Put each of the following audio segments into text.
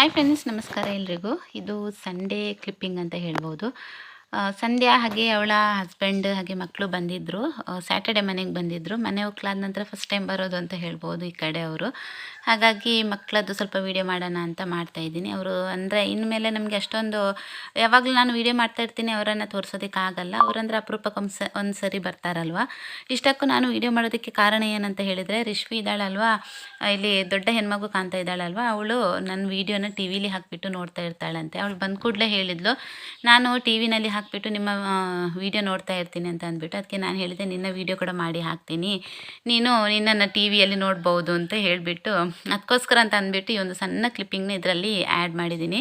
Hi friends, ನಮಸ್ಕಾರ ಎಲ್ರಿಗೂ. ಇದು ಸಂಡೇ ಕ್ಲಿಪ್ಪಿಂಗ್ ಅಂತ ಹೇಳ್ಬೋದು. ಸಂಧ್ಯಾ ಹಾಗೆ ಅವಳ ಹಸ್ಬೆಂಡ್ ಹಾಗೆ ಮಕ್ಕಳು ಬಂದಿದ್ದರು. ಸ್ಯಾಟರ್ಡೆ ಮನೆಗೆ ಬಂದಿದ್ದರು. ಮನೆ ಹೋಗ್ಲಾದ ನಂತರ ಫಸ್ಟ್ ಟೈಮ್ ಬರೋದು ಅಂತ ಹೇಳ್ಬೋದು ಈ ಕಡೆ ಅವರು. ಹಾಗಾಗಿ ಮಕ್ಕಳದ್ದು ಸ್ವಲ್ಪ ವೀಡಿಯೋ ಮಾಡೋಣ ಅಂತ ಮಾಡ್ತಾಯಿದ್ದೀನಿ. ಅವರು ಅಂದರೆ ಇನ್ಮೇಲೆ ನಮಗೆ ಅಷ್ಟೊಂದು ಯಾವಾಗಲೂ ನಾನು ವೀಡಿಯೋ ಮಾಡ್ತಾ ಇರ್ತೀನಿ, ಅವರನ್ನು ತೋರಿಸೋದಕ್ಕಾಗಲ್ಲ. ಅವರಂದ್ರೆ ಅಪರೂಪಕ್ಕೆ ಒಂದು ಸರಿ ಬರ್ತಾರಲ್ವ. ಇಷ್ಟಕ್ಕೂ ನಾನು ವೀಡಿಯೋ ಮಾಡೋದಕ್ಕೆ ಕಾರಣ ಏನಂತ ಹೇಳಿದರೆ, ರಿಶ್ವಿ ಇದ್ದಾಳಲ್ವ, ಇಲ್ಲಿ ದೊಡ್ಡ ಹೆಣ್ಮಗು ಕಾಣ್ತಾ ಇದ್ದಾಳಲ್ವ, ಅವಳು ನನ್ನ ವೀಡಿಯೋನ ಟಿ ವಿಲಿ ಹಾಕಿಬಿಟ್ಟು ನೋಡ್ತಾ ಇರ್ತಾಳಂತೆ. ಅವಳು ಬಂದ ಕೂಡಲೇ ಹೇಳಿದ್ಲು, ನಾನು ಟಿ ವಿನಲ್ಲಿ ಹಾಕಿಬಿಟ್ಟು ನಿಮ್ಮ ವೀಡಿಯೋ ನೋಡ್ತಾ ಇರ್ತೀನಿ ಅಂತ ಅಂದ್ಬಿಟ್ಟು. ಅದಕ್ಕೆ ನಾನು ಹೇಳಿದೆ, ನಿನ್ನ ವೀಡಿಯೋ ಕೂಡ ಮಾಡಿ ಹಾಕ್ತೀನಿ, ನೀನು ನಿನ್ನನ್ನು ಟಿ ವಿಯಲ್ಲಿ ನೋಡ್ಬೋದು ಅಂತ ಹೇಳಿಬಿಟ್ಟು, ಅದಕ್ಕೋಸ್ಕರ ಅಂತ ಅಂದ್ಬಿಟ್ಟು ಈ ಒಂದು ಸಣ್ಣ ಕ್ಲಿಪ್ಪಿಂಗ್ನ ಇದರಲ್ಲಿ ಆ್ಯಡ್ ಮಾಡಿದ್ದೀನಿ.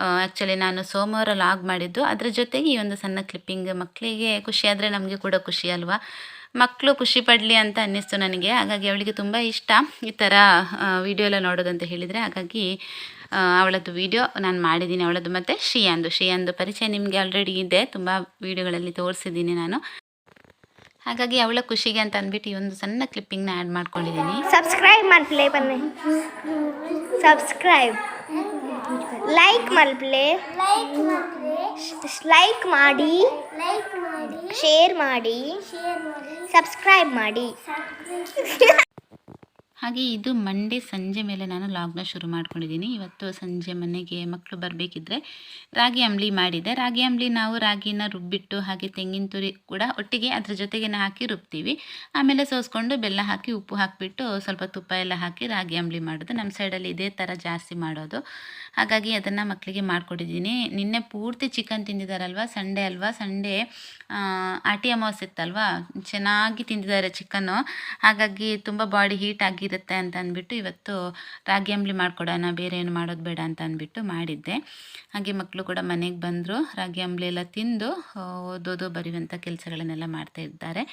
ಆ್ಯಕ್ಚುಲಿ ನಾನು ಸೋಮವಾರ ಲಾಗ್ ಮಾಡಿದ್ದು, ಅದ್ರ ಜೊತೆಗೆ ಈ ಒಂದು ಸಣ್ಣ ಕ್ಲಿಪ್ಪಿಂಗ್. ಮಕ್ಕಳಿಗೆ ಖುಷಿ ಆದರೆ ನಮಗೆ ಕೂಡ ಖುಷಿ ಅಲ್ವಾ, ಮಕ್ಕಳು ಖುಷಿ ಪಡಲಿ ಅಂತ ಅನ್ನಿಸ್ತು ನನಗೆ. ಹಾಗಾಗಿ ಅವಳಿಗೆ ತುಂಬ ಇಷ್ಟ ಈ ಥರ ವೀಡಿಯೋ ಎಲ್ಲ ನೋಡೋದಂತ ಹೇಳಿದರೆ. ಹಾಗಾಗಿ ಅವಳದ್ದು ವೀಡಿಯೋ ನಾನು ಮಾಡಿದ್ದೀನಿ, ಅವಳದ್ದು. ಮತ್ತು ಶ್ರೀಯಾಂದು ಪರಿಚಯ ನಿಮಗೆ ಆಲ್ರೆಡಿ ಇದೆ, ತುಂಬ ವೀಡಿಯೋಗಳಲ್ಲಿ ತೋರಿಸಿದ್ದೀನಿ ನಾನು. ಹಾಗಾಗಿ ಅವಳ ಖುಷಿಗೆ ಅಂತ ಅಂದ್ಬಿಟ್ಟು ಈ ಒಂದು ಸಣ್ಣ ಕ್ಲಿಪ್ಪಿಂಗ್ನ ಆ್ಯಡ್ ಮಾಡ್ಕೊಂಡಿದ್ದೀನಿ. ಸಬ್ಸ್ಕ್ರೈಬ್ ಮಾಡ್ಲೇ ಬನ್ನಿ, ಸಬ್ಸ್ಕ್ರೈಬ್ ಲೈಕ್ ಮಾಡ್ಲೇ, ಲೈಕ್ ಮಾಡಿ, ಶೇರ್ ಮಾಡಿ, ಸಬ್ಸ್ಕ್ರೈಬ್ ಮಾಡಿ. ಹಾಗೆ ಇದು ಮಂಡೇ ಸಂಜೆ ಮೇಲೆ ನಾನು ಲಾಗ್ನ ಶುರು ಮಾಡ್ಕೊಂಡಿದ್ದೀನಿ. ಇವತ್ತು ಸಂಜೆ ಮನೆಗೆ ಮಕ್ಕಳು ಬರಬೇಕಿದ್ರೆ ರಾಗಿ ಅಂಬಲಿ ಮಾಡಿದೆ. ರಾಗಿ ಅಂಬಲಿ ನಾವು ರಾಗಿನ ರುಬ್ಬಿಟ್ಟು ಹಾಗೆ ತೆಂಗಿನ ತುರಿ ಕೂಡ ಒಟ್ಟಿಗೆ ಅದ್ರ ಜೊತೆಗೆ ಹಾಕಿ ರುಬ್ತೀವಿ. ಆಮೇಲೆ ಸೋಸ್ಕೊಂಡು ಬೆಲ್ಲ ಹಾಕಿ ಉಪ್ಪು ಹಾಕಿಬಿಟ್ಟು ಸ್ವಲ್ಪ ತುಪ್ಪ ಎಲ್ಲ ಹಾಕಿ ರಾಗಿ ಅಂಬಲಿ ಮಾಡೋದು. ನಮ್ಮ ಸೈಡಲ್ಲಿ ಇದೇ ಥರ ಜಾಸ್ತಿ ಮಾಡೋದು. ಹಾಗಾಗಿ ಅದನ್ನು ಮಕ್ಕಳಿಗೆ ಮಾಡಿಕೊಟ್ಟಿದ್ದೀನಿ. ನಿನ್ನೆ ಪೂರ್ತಿ ಚಿಕನ್ ತಿಂದಿದ್ದಾರಲ್ವ, ಸಂಡೇ ಅಲ್ವಾ, ಸಂಡೇ ಆಟಿ ಅಮಾವಾಸ್ಯೆ ಇತ್ತಲ್ವ, ಚೆನ್ನಾಗಿ ತಿಂದಿದ್ದಾರೆ ಚಿಕನ್ನು. ಹಾಗಾಗಿ ತುಂಬ ಬಾಡಿ ಹೀಟ್ ಆಗಿರುತ್ತೆ ಅಂತ ಅಂದ್ಬಿಟ್ಟು ಇವತ್ತು ರಾಗಿ ಅಂಬಲಿ ಮಾಡಿಕೊಡೋಣ, ಬೇರೆ ಏನು ಮಾಡೋದು ಬೇಡ ಅಂತ ಅಂದ್ಬಿಟ್ಟು ಮಾಡಿದ್ದೆ. ಹಾಗೆ ಮಕ್ಕಳು ಕೂಡ ಮನೆಗೆ ಬಂದರು, ರಾಗಿ ಅಂಬಲಿ ಎಲ್ಲ ತಿಂದು ಓದೋದು ಬರೆಯುವಂಥ ಕೆಲಸಗಳನ್ನೆಲ್ಲ ಮಾಡ್ತಾ ಇದ್ದಾರೆ.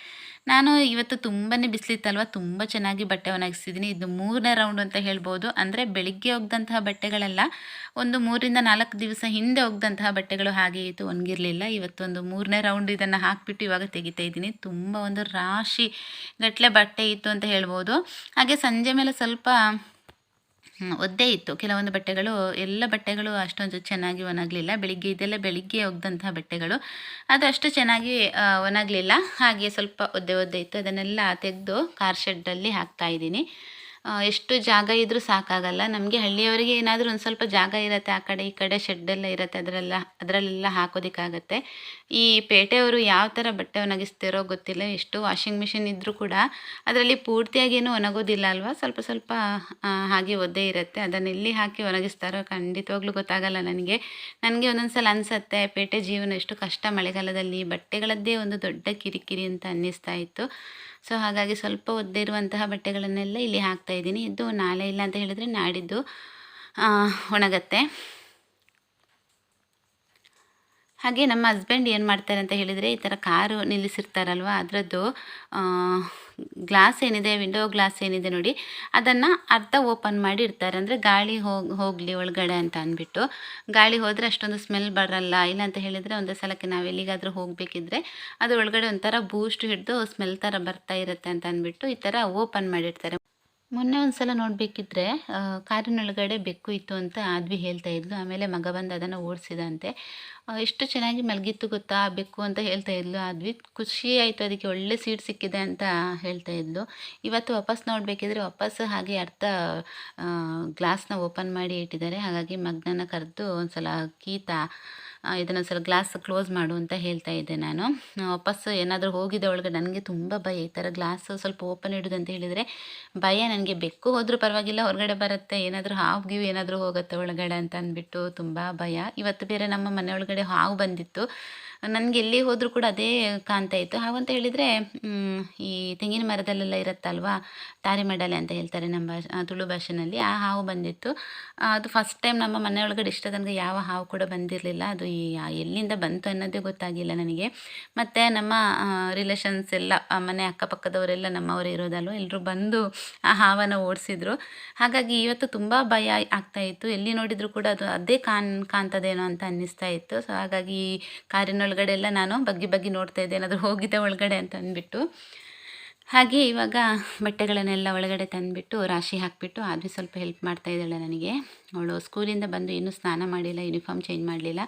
ನಾನು ಇವತ್ತು ತುಂಬಾ ಬಿಸಿಲಿತ್ತಲ್ವ, ತುಂಬ ಚೆನ್ನಾಗಿ ಬಟ್ಟೆ ಒಣಗಿಸಿದ್ದೀನಿ. ಇದು 3ನೇ ರೌಂಡ್ ಅಂತ ಹೇಳ್ಬೋದು. ಅಂದರೆ ಬೆಳಿಗ್ಗೆ ಒಗ್ದಂತಹ ಬಟ್ಟೆಗಳೆಲ್ಲ ಒಂದು 3 ರಿಂದ 4 ದಿವಸ ಹಿಂದೆ ಒಗ್ದಂತಹ ಬಟ್ಟೆಗಳು ಹಾಗೆ ಇತ್ತು, ಒಣಗಿರಲಿಲ್ಲ. ಇವತ್ತೊಂದು 3ನೇ ರೌಂಡ್ ಇದನ್ನು ಹಾಕಿಬಿಟ್ಟು ಇವಾಗ ತೆಗಿತಾ ಇದ್ದೀನಿ. ತುಂಬ ಒಂದು ರಾಶಿ ಗಟ್ಟಲೆ ಬಟ್ಟೆ ಇತ್ತು ಅಂತ ಹೇಳ್ಬೋದು. ಹಾಗೆ ಸಂಜೆ ಮೇಲೆ ಸ್ವಲ್ಪ ಒದ್ದೆ ಇತ್ತು ಕೆಲವೊಂದು ಬಟ್ಟೆಗಳು, ಎಲ್ಲ ಬಟ್ಟೆಗಳು ಅಷ್ಟೊಂದು ಚೆನ್ನಾಗಿ ಒಣಗಲಿಲ್ಲ. ಇದೆಲ್ಲ ಬೆಳಿಗ್ಗೆ ಒಗ್ದಂತಹ ಬಟ್ಟೆಗಳು, ಅದು ಅಷ್ಟು ಚೆನ್ನಾಗಿ ಒಣಗಲಿಲ್ಲ. ಹಾಗೆ ಸ್ವಲ್ಪ ಒದ್ದೆ ಇತ್ತು, ಅದನ್ನೆಲ್ಲ ತೆಗೆದು ಕಾರ್ ಶೆಡ್ಡಲ್ಲಿ ಹಾಕ್ತಾಯಿದ್ದೀನಿ. ಎಷ್ಟು ಜಾಗ ಇದ್ದರೂ ಸಾಕಾಗಲ್ಲ ನಮಗೆ. ಹಳ್ಳಿಯವರಿಗೆ ಏನಾದರೂ ಒಂದು ಸ್ವಲ್ಪ ಜಾಗ ಇರುತ್ತೆ, ಆ ಕಡೆ ಈ ಕಡೆ ಶೆಡ್ಡೆಲ್ಲ ಇರುತ್ತೆ, ಅದರಲ್ಲೆಲ್ಲ ಹಾಕೋದಕ್ಕಾಗತ್ತೆ. ಈ ಪೇಟೆಯವರು ಯಾವ ಥರ ಬಟ್ಟೆ ಒಣಗಿಸ್ತಿರೋ ಗೊತ್ತಿಲ್ಲ. ಎಷ್ಟು ವಾಷಿಂಗ್ ಮಿಷಿನ್ ಇದ್ದರೂ ಕೂಡ ಅದರಲ್ಲಿ ಪೂರ್ತಿಯಾಗೇನು ಒಣಗೋದಿಲ್ಲ ಅಲ್ವಾ, ಸ್ವಲ್ಪ ಸ್ವಲ್ಪ ಹಾಗೆ ಒದ್ದೆ ಇರುತ್ತೆ. ಅದನ್ನು ಎಲ್ಲಿ ಹಾಕಿ ಒಣಗಿಸ್ತಾರೋ ಖಂಡಿತವಾಗ್ಲೂ ಗೊತ್ತಾಗಲ್ಲ ನನಗೆ. ಒಂದೊಂದು ಸಲ ಅನಿಸುತ್ತೆ, ಪೇಟೆ ಜೀವನ ಎಷ್ಟು ಕಷ್ಟ ಮಳೆಗಾಲದಲ್ಲಿ, ಬಟ್ಟೆಗಳದ್ದೇ ಒಂದು ದೊಡ್ಡ ಕಿರಿಕಿರಿ ಅಂತ ಅನ್ನಿಸ್ತಾ ಇತ್ತು. ಸೊ ಹಾಗಾಗಿ ಸ್ವಲ್ಪ ಒದ್ದೆ ಇರುವಂತಹ ಬಟ್ಟೆಗಳನ್ನೆಲ್ಲ ಇಲ್ಲಿ ಹಾಕ್ತಾಯಿದ್ದೀನಿ. ಇದು ನಾಳೆ ಇಲ್ಲ ಅಂತ ಹೇಳಿದರೆ ನಾಡಿದ್ದು ಒಣಗತ್ತೆ. ಹಾಗೆ ನಮ್ಮ ಹಸ್ಬೆಂಡ್ ಏನು ಮಾಡ್ತಾರೆ ಅಂತ ಹೇಳಿದರೆ, ಈ ಥರ ಕಾರು ನಿಲ್ಲಿಸಿರ್ತಾರಲ್ವ, ಅದರದ್ದು ಗ್ಲಾಸ್ ಏನಿದೆ, ವಿಂಡೋ ಗ್ಲಾಸ್ ಏನಿದೆ ನೋಡಿ, ಅದನ್ನು ಅರ್ಧ ಓಪನ್ ಮಾಡಿ ಇರ್ತಾರೆ. ಅಂದರೆ ಗಾಳಿ ಹೋಗಲಿ ಒಳಗಡೆ ಅಂತ ಅಂದ್ಬಿಟ್ಟು. ಗಾಳಿ ಹೋದರೆ ಅಷ್ಟೊಂದು ಸ್ಮೆಲ್ ಬರಲ್ಲ. ಇಲ್ಲ ಅಂತ ಹೇಳಿದರೆ ಒಂದು ಸಲಕ್ಕೆ ನಾವು ಎಲ್ಲಿಗಾದರೂ ಹೋಗಬೇಕಿದ್ರೆ ಅದು ಒಳಗಡೆ ಒಂಥರ ಬೂಸ್ಟ್ ಹಿಡಿದು ಸ್ಮೆಲ್ ಥರ ಬರ್ತಾ ಇರುತ್ತೆ ಅಂತ ಅಂದ್ಬಿಟ್ಟು ಈ ಥರ ಓಪನ್ ಮಾಡಿರ್ತಾರೆ. ಮೊನ್ನೆ ಒಂದು ಸಲ ನೋಡಬೇಕಿದ್ರೆ ಕಾರಿನೊಳಗಡೆ ಬೆಕ್ಕು ಇತ್ತು ಅಂತ ಆದ್ವಿ ಹೇಳ್ತಾ ಇದ್ಲು. ಆಮೇಲೆ ಮಗ ಬಂದು ಅದನ್ನು ಓಡಿಸಿದಂತೆ. ಎಷ್ಟು ಚೆನ್ನಾಗಿ ಮಲಗಿತ್ತು ಗೊತ್ತಾ ಬೆಕ್ಕು ಅಂತ ಹೇಳ್ತಾ ಇದ್ಲು ಆದ್ವಿ. ಖುಷಿ ಆಯಿತು, ಅದಕ್ಕೆ ಒಳ್ಳೆ ಸೀಟ್ ಸಿಕ್ಕಿದೆ ಅಂತ ಹೇಳ್ತಾ ಇದ್ಲು. ಇವತ್ತು ವಾಪಸ್ ನೋಡಬೇಕಿದ್ರೆ ವಾಪಸ್ ಹಾಗೆ ಅರ್ಧ ಗ್ಲಾಸ್ನ ಓಪನ್ ಮಾಡಿ ಇಟ್ಟಿದ್ದಾರೆ. ಹಾಗಾಗಿ ಮಗನನ್ನು ಕರೆದು ಒಂದು ಸಲ ಇದನ್ನು ಸಲ ಗ್ಲಾಸ್ ಕ್ಲೋಸ್ ಮಾಡು ಅಂತ ಹೇಳ್ತಾ ಇದ್ದೆ ನಾನು. ವಾಪಸ್ ಏನಾದರೂ ಹೋಗಿದೆ ಒಳಗಡೆ, ನನಗೆ ತುಂಬ ಭಯ ಈ ಥರ ಗ್ಲಾಸ್ ಸ್ವಲ್ಪ ಓಪನ್ ಇಡೋದು ಅಂತ ಹೇಳಿದರೆ ಭಯ ನನಗೆ. ಬೆಕ್ಕು ಹೋದರೂ ಪರವಾಗಿಲ್ಲ, ಹೊರಗಡೆ ಬರುತ್ತೆ, ಏನಾದರೂ ಹಾವು ಏನಾದರೂ ಹೋಗುತ್ತೆ ಒಳಗಡೆ ಅಂತ ಅಂದ್ಬಿಟ್ಟು ತುಂಬ ಭಯ. ಇವತ್ತು ಬೇರೆ ನಮ್ಮ ಮನೆ ಒಳಗಡೆ ಹಾವು ಬಂದಿತ್ತು. ನನಗೆ ಎಲ್ಲಿ ಹೋದರೂ ಕೂಡ ಅದೇ ಕಾಣ್ತಾ ಇತ್ತು. ಹಾವಂತ ಹೇಳಿದರೆ ಈ ತೆಂಗಿನ ಮರದಲ್ಲೆಲ್ಲ ಇರುತ್ತಲ್ವಾ, ತಾರಿಮಡಲೆ ಅಂತ ಹೇಳ್ತಾರೆ ನಮ್ಮ ತುಳು ಭಾಷೆಯಲ್ಲಿ. ಆ ಹಾವು ಬಂದಿತ್ತು. ಅದು ಫಸ್ಟ್ ಟೈಮ್ ನಮ್ಮ ಮನೆ ಒಳಗಡೆ ಇಷ್ಟ ತನಕ ಯಾವ ಹಾವು ಕೂಡ ಬಂದಿರಲಿಲ್ಲ. ಅದು ಎಲ್ಲಿಂದ ಬಂತು ಅನ್ನೋದೇ ಗೊತ್ತಾಗಿಲ್ಲ ನನಗೆ. ಮತ್ತು ನಮ್ಮ ರಿಲೇಷನ್ಸ್ ಎಲ್ಲ, ಮನೆ ಅಕ್ಕಪಕ್ಕದವರೆಲ್ಲ ನಮ್ಮವರು ಇರೋದಲ್ವ, ಎಲ್ಲರೂ ಬಂದು ಆ ಹಾವನ್ನು ಓಡಿಸಿದ್ರು. ಹಾಗಾಗಿ ಇವತ್ತು ತುಂಬ ಭಯ ಆಗ್ತಾಯಿತ್ತು. ಎಲ್ಲಿ ನೋಡಿದರೂ ಕೂಡ ಅದು ಅದೇ ಕಾಣ್ತದೇನೋ ಅಂತ ಅನ್ನಿಸ್ತಾ ಇತ್ತು. ಸೊ ಹಾಗಾಗಿ ಕಾರಿನೊಳಗಡೆ ಎಲ್ಲ ನಾನು ಬಗ್ಗಿ ನೋಡ್ತಾ ಇದ್ದೆ, ಏನಾದರೂ ಹೋಗಿದೆ ಒಳಗಡೆ ಅಂತ ಅಂದ್ಬಿಟ್ಟು. ಹಾಗೆ ಇವಾಗ ಬಟ್ಟೆಗಳನ್ನೆಲ್ಲ ಒಳಗಡೆ ತಂದುಬಿಟ್ಟು ರಾಶಿ ಹಾಕಿಬಿಟ್ಟು ಆದ್ವಿ ಸ್ವಲ್ಪ ಹೆಲ್ಪ್ ಮಾಡ್ತಾ ಇದ್ದಾಳೆ ನನಗೆ. ಅವಳು ಸ್ಕೂಲಿಂದ ಬಂದು ಇನ್ನೂ ಸ್ನಾನ ಮಾಡಿಲ್ಲ, ಯೂನಿಫಾರ್ಮ್ ಚೇಂಜ್ ಮಾಡಲಿಲ್ಲ.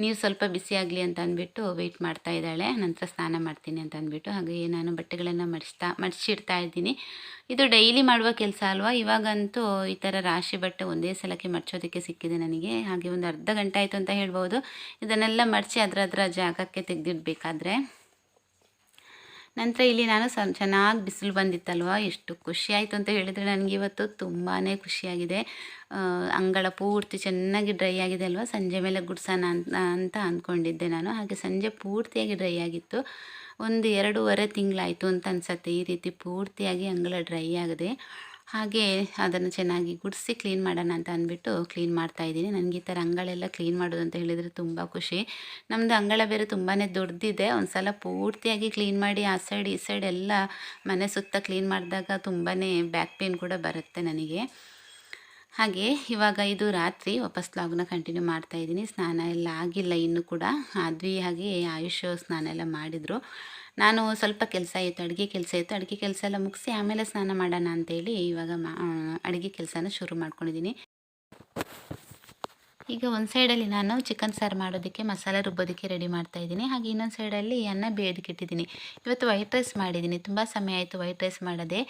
ನೀರು ಸ್ವಲ್ಪ ಬಿಸಿ ಆಗಲಿ ಅಂತ ಅಂದ್ಬಿಟ್ಟು ವೆಯ್ಟ್ ಮಾಡ್ತಾ ಇದ್ದಾಳೆ, ನಂತರ ಸ್ನಾನ ಮಾಡ್ತೀನಿ ಅಂತ ಅಂದ್ಬಿಟ್ಟು. ಹಾಗೆಯೇ ನಾನು ಬಟ್ಟೆಗಳನ್ನು ಮಡಿಸಿಡ್ತಾ ಇದ್ದೀನಿ. ಇದು ಡೈಲಿ ಮಾಡುವ ಕೆಲಸ ಅಲ್ವಾ. ಇವಾಗಂತೂ ಈ ಥರ ರಾಶಿ ಬಟ್ಟೆ ಒಂದೇ ಸಲಕ್ಕೆ ಮಡ್ಚೋದಕ್ಕೆ ಸಿಕ್ಕಿದೆ ನನಗೆ. ಹಾಗೆ ಒಂದು ಅರ್ಧ ಗಂಟೆ ಆಯಿತು ಅಂತ ಹೇಳ್ಬೋದು ಇದನ್ನೆಲ್ಲ ಮಡಿಸಿ ಅದರ ಜಾಗಕ್ಕೆ ತೆಗೆದಿಡಬೇಕಾದ್ರೆ. ನಂತರ ಇಲ್ಲಿ ನಾನು ಚೆನ್ನಾಗಿ ಬಿಸಿಲು ಬಂದಿತ್ತಲ್ವ, ಎಷ್ಟು ಖುಷಿ ಆಯಿತು ಅಂತ ಹೇಳಿದರೆ ನನಗೆ ಇವತ್ತು ತುಂಬಾ ಖುಷಿಯಾಗಿದೆ. ಅಂಗಳ ಪೂರ್ತಿ ಚೆನ್ನಾಗಿ ಡ್ರೈ ಆಗಿದೆ ಅಲ್ವಾ, ಸಂಜೆ ಮೇಲೆ ಗುಡ್ಸೋಣ ಅಂತ ಅಂದ್ಕೊಂಡಿದ್ದೆ ನಾನು. ಹಾಗೆ ಸಂಜೆ ಪೂರ್ತಿಯಾಗಿ ಡ್ರೈ ಆಗಿತ್ತು. ಒಂದು 2.5 ತಿಂಗಳಾಯಿತು ಅಂತ ಅನಿಸುತ್ತೆ ಈ ರೀತಿ ಪೂರ್ತಿಯಾಗಿ ಅಂಗಳ ಡ್ರೈ ಆಗಿದೆ. ಹಾಗೆ ಅದನ್ನು ಚೆನ್ನಾಗಿ ಗುಡಿಸಿ ಕ್ಲೀನ್ ಮಾಡೋಣ ಅಂತ ಅಂದ್ಬಿಟ್ಟು ಕ್ಲೀನ್ ಮಾಡ್ತಾಯಿದ್ದೀನಿ. ನನಗೆ ಈ ಥರ ಅಂಗಳೆಲ್ಲ ಕ್ಲೀನ್ ಮಾಡೋದು ಅಂತ ಹೇಳಿದರೆ ತುಂಬ ಖುಷಿ. ನಮ್ಮದು ಅಂಗಳ ಬೇರೆ ತುಂಬಾ ದೊಡ್ಡದಿದೆ. ಒಂದು ಸಲ ಪೂರ್ತಿಯಾಗಿ ಕ್ಲೀನ್ ಮಾಡಿ ಆ ಸೈಡ್ ಈ ಸೈಡ್ ಎಲ್ಲ ಮನೆ ಸುತ್ತ ಕ್ಲೀನ್ ಮಾಡಿದಾಗ ತುಂಬಾ ಬ್ಯಾಕ್ ಪೇನ್ ಕೂಡ ಬರುತ್ತೆ ನನಗೆ. ಹಾಗೆ ಇವಾಗ ಇದು ರಾತ್ರಿ ವಾಪಸ್ ವ್ಲಾಗ್ನ ಕಂಟಿನ್ಯೂ ಮಾಡ್ತಾಯಿದ್ದೀನಿ. ಸ್ನಾನ ಎಲ್ಲ ಆಗಿಲ್ಲ ಇನ್ನೂ ಕೂಡ. ಆದ್ವಿ ಹಾಗೆ ಆಯುಷ್ ಸ್ನಾನ ಎಲ್ಲ ಮಾಡಿದರು. ನಾನು ಸ್ವಲ್ಪ ಕೆಲಸ ಇತ್ತು, ಅಡುಗೆ ಕೆಲಸ ಎಲ್ಲ ಮುಗಿಸಿ ಆಮೇಲೆ ಸ್ನಾನ ಮಾಡೋಣ ಅಂತೇಳಿ ಇವಾಗ ಅಡುಗೆ ಕೆಲಸನ ಶುರು ಮಾಡ್ಕೊಂಡಿದ್ದೀನಿ. ಈಗ ಒಂದು ಸೈಡಲ್ಲಿ ನಾನು ಚಿಕನ್ ಸಾರು ಮಾಡೋದಕ್ಕೆ ಮಸಾಲೆ ರುಬ್ಬೋದಕ್ಕೆ ರೆಡಿ ಮಾಡ್ತಾಯಿದ್ದೀನಿ. ಹಾಗೆ ಇನ್ನೊಂದು ಸೈಡಲ್ಲಿ ಅನ್ನ ಬೇಯೋದಕ್ಕೆ ಇಟ್ಟಿದ್ದೀನಿ. ಇವತ್ತು ವೈಟ್ ರೈಸ್ ಮಾಡಿದ್ದೀನಿ, ತುಂಬ ಸಮಯ ಆಯಿತು ವೈಟ್ ರೈಸ್ ಮಾಡೋದೆ.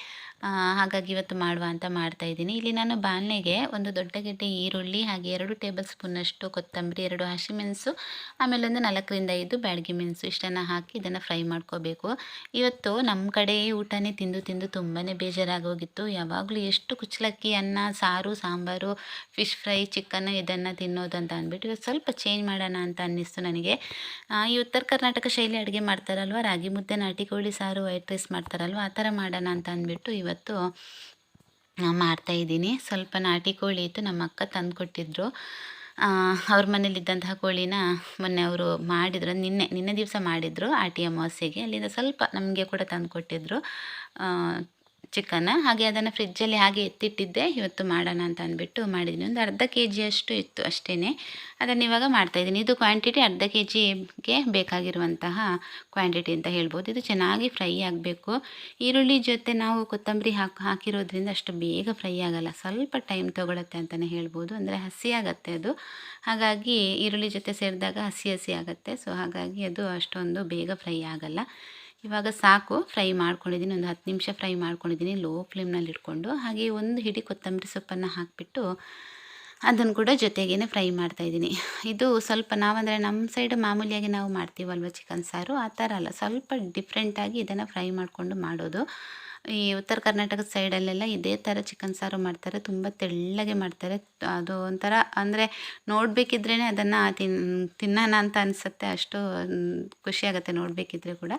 ಹಾಗಾಗಿ ಇವತ್ತು ಮಾಡುವ ಅಂತ ಮಾಡ್ತಾಯಿದ್ದೀನಿ. ಇಲ್ಲಿ ನಾನು ಬಾಣಲೆಗೆ ಒಂದು ದೊಡ್ಡ ಗೆಡ್ಡೆ ಈರುಳ್ಳಿ, ಹಾಗೆ 2 ಟೇಬಲ್ ಸ್ಪೂನಷ್ಟು ಕೊತ್ತಂಬರಿ, 2 ಹಸಿಮೆಣಸು, ಆಮೇಲೆ ಒಂದು 4ರಿಂದ 5 ಬ್ಯಾಡಗಿ ಮೆಣಸು ಇಷ್ಟನ್ನು ಹಾಕಿ ಇದನ್ನು ಫ್ರೈ ಮಾಡ್ಕೋಬೇಕು. ಇವತ್ತು ನಮ್ಮ ಕಡೆ ಊಟನೇ ತಿಂದು ತಿಂದು ತುಂಬಾ ಬೇಜಾರಾಗೋಗಿತ್ತು. ಯಾವಾಗಲೂ ಎಷ್ಟು ಕುಚ್ಚಲಕ್ಕಿ ಅನ್ನ, ಸಾರು, ಸಾಂಬಾರು, ಫಿಶ್ ಫ್ರೈ, ಚಿಕನ್ ಇದನ್ನು ತಿನ್ನೋದು ಅಂತ ಅಂದ್ಬಿಟ್ಟು ಇವತ್ತು ಸ್ವಲ್ಪ ಚೇಂಜ್ ಮಾಡೋಣ ಅಂತ ಅನ್ನಿಸ್ತು ನನಗೆ. ಈ ಉತ್ತರ ಕರ್ನಾಟಕ ಶೈಲಿ ಅಡುಗೆ ಮಾಡ್ತಾರಲ್ವ, ರಾಗಿ ಮುದ್ದೆ, ನಾಟಿ ಕೋಳಿ ಸಾರು, ವೈಟ್ ರೈಸ್ ಮಾಡ್ತಾರಲ್ವ, ಆ ಥರ ಮಾಡೋಣ ಅಂತ ಅಂದ್ಬಿಟ್ಟು ಇವತ್ತು ಮಾಡ್ತಾಯಿದ್ದೀನಿ. ಸ್ವಲ್ಪ ನಾಟಿ ಕೋಳಿ ಇತ್ತು, ನಮ್ಮ ಅಕ್ಕ ತಂದು ಕೊಟ್ಟಿದ್ರು. ಅವ್ರ ಮನೇಲಿದ್ದಂತಹ ಕೋಳಿನ ಮೊನ್ನೆ ಅವರು ಮಾಡಿದ್ರು, ನಿನ್ನೆ ದಿವಸ ಮಾಡಿದರು ಆಟಿ ಅಮಾವಾಸ್ಯೆಗೆ. ಅಲ್ಲಿಂದ ಸ್ವಲ್ಪ ನಮಗೆ ಕೂಡ ತಂದು ಕೊಟ್ಟಿದ್ರು ಚಿಕನ್. ಹಾಗೆ ಅದನ್ನು ಫ್ರಿಜ್ಜಲ್ಲಿ ಹಾಗೆ ಎತ್ತಿಟ್ಟಿದ್ದೆ, ಇವತ್ತು ಮಾಡೋಣ ಅಂತ ಅಂದ್ಬಿಟ್ಟು ಮಾಡಿದ್ದೀನಿ. ಒಂದು ಅರ್ಧ kg ಅಷ್ಟು ಇತ್ತು ಅಷ್ಟೇ. ಅದನ್ನು ಇವಾಗ ಮಾಡ್ತಾಯಿದ್ದೀನಿ. ಇದು ಕ್ವಾಂಟಿಟಿ ಅರ್ಧ kgಗೆ ಬೇಕಾಗಿರುವಂತಹ ಕ್ವಾಂಟಿಟಿ ಅಂತ ಹೇಳ್ಬೋದು. ಇದು ಚೆನ್ನಾಗಿ ಫ್ರೈ ಆಗಬೇಕು. ಈರುಳ್ಳಿ ಜೊತೆ ನಾವು ಕೊತ್ತಂಬರಿ ಹಾಕಿರೋದ್ರಿಂದ ಅಷ್ಟು ಬೇಗ ಫ್ರೈ ಆಗೋಲ್ಲ, ಸ್ವಲ್ಪ ಟೈಮ್ ತೊಗೊಳುತ್ತೆ ಅಂತಲೇ ಹೇಳ್ಬೋದು. ಅಂದರೆ ಹಸಿ ಆಗುತ್ತೆ ಅದು. ಹಾಗಾಗಿ ಈರುಳ್ಳಿ ಜೊತೆ ಸೇರಿದಾಗ ಹಸಿ ಆಗುತ್ತೆ. ಸೊ ಹಾಗಾಗಿ ಅದು ಅಷ್ಟೊಂದು ಬೇಗ ಫ್ರೈ ಆಗೋಲ್ಲ. ಇವಾಗ ಸಾಕು, ಫ್ರೈ ಮಾಡ್ಕೊಂಡಿದ್ದೀನಿ. ಒಂದು 10 ನಿಮಿಷ ಫ್ರೈ ಮಾಡ್ಕೊಂಡಿದ್ದೀನಿ ಲೋ ಫ್ಲೇಮ್ನಲ್ಲಿ ಇಟ್ಕೊಂಡು. ಹಾಗೆ ಒಂದು ಹಿಡಿ ಕೊತ್ತಂಬರಿ ಸೊಪ್ಪನ್ನು ಹಾಕಿಬಿಟ್ಟು ಅದನ್ನು ಕೂಡ ಜೊತೆಗೇ ಫ್ರೈ ಮಾಡ್ತಾಯಿದ್ದೀನಿ. ಇದು ಸ್ವಲ್ಪ ನಾವಂದರೆ ನಮ್ಮ ಸೈಡ್ ಮಾಮೂಲಿಯಾಗಿ ನಾವು ಮಾಡ್ತೀವಲ್ವ ಚಿಕನ್ ಸಾರು, ಆ ಥರ ಅಲ್ಲ, ಸ್ವಲ್ಪ ಡಿಫ್ರೆಂಟಾಗಿ ಇದನ್ನು ಫ್ರೈ ಮಾಡಿಕೊಂಡು ಮಾಡೋದು. ಈ ಉತ್ತರ ಕರ್ನಾಟಕದ ಸೈಡಲ್ಲೆಲ್ಲ ಇದೇ ಥರ ಚಿಕನ್ ಸಾರು ಮಾಡ್ತಾರೆ, ತುಂಬ ತೆಳ್ಳಗೆ ಮಾಡ್ತಾರೆ. ಅದು ಒಂಥರ ಅಂದರೆ ನೋಡಬೇಕಿದ್ರೇ ಅದನ್ನು ತಿನ್ನೋಣ ಅಂತ ಅನಿಸುತ್ತೆ, ಅಷ್ಟು ಖುಷಿಯಾಗುತ್ತೆ ನೋಡಬೇಕಿದ್ರೆ ಕೂಡ.